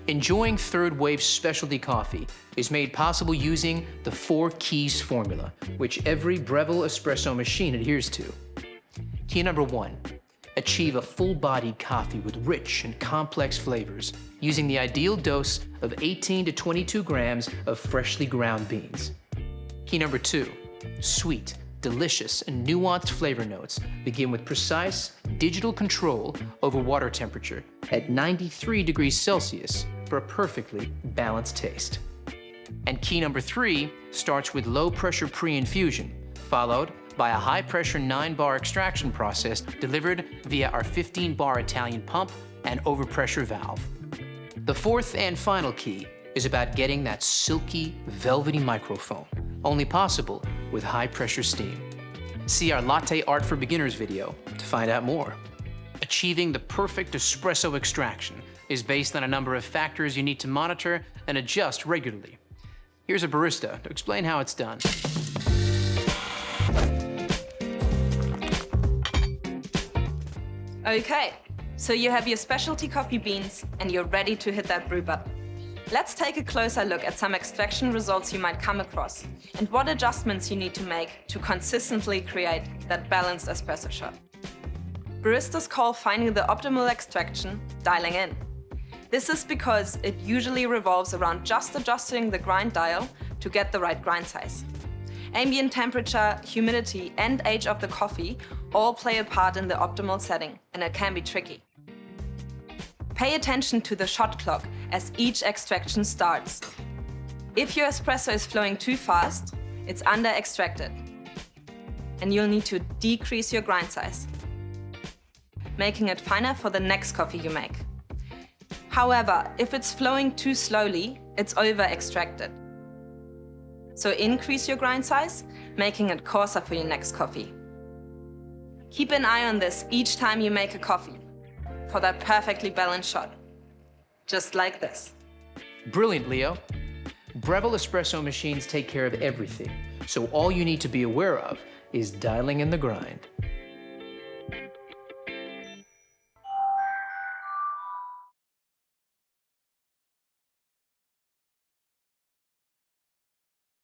Enjoying third wave specialty coffee is made possible using the 4 keys formula, which every Breville espresso machine adheres to. Key number 1, achieve a full-bodied coffee with rich and complex flavors using the ideal dose of 18 to 22 grams of freshly ground beans. Key number 2, sweet, delicious, and nuanced flavor notes begin with precise digital control over water temperature at 93 degrees Celsius for a perfectly balanced taste. And key number 3 starts with low-pressure pre-infusion, followed by a high-pressure 9-bar extraction process delivered via our 15-bar Italian pump and overpressure valve. The 4th and final key is about getting that silky, velvety microfoam, only possible with high-pressure steam. See our Latte Art for Beginners video to find out more. Achieving the perfect espresso extraction is based on a number of factors you need to monitor and adjust regularly. Here's a barista to explain how it's done. Okay, so you have your specialty coffee beans and you're ready to hit that brew button. Let's take a closer look at some extraction results you might come across and what adjustments you need to make to consistently create that balanced espresso shot. Baristas call finding the optimal extraction dialing in. This is because it usually revolves around just adjusting the grind dial to get the right grind size. Ambient temperature, humidity, and age of the coffee all play a part in the optimal setting, and it can be tricky. Pay attention to the shot clock as each extraction starts. If your espresso is flowing too fast, it's under-extracted, and you'll need to decrease your grind size, making it finer for the next coffee you make. However, if it's flowing too slowly, it's over-extracted. So increase your grind size, making it coarser for your next coffee. Keep an eye on this each time you make a coffee for that perfectly balanced shot. Just like this. Brilliant, Leo. Breville espresso machines take care of everything, so all you need to be aware of is dialing in the grind.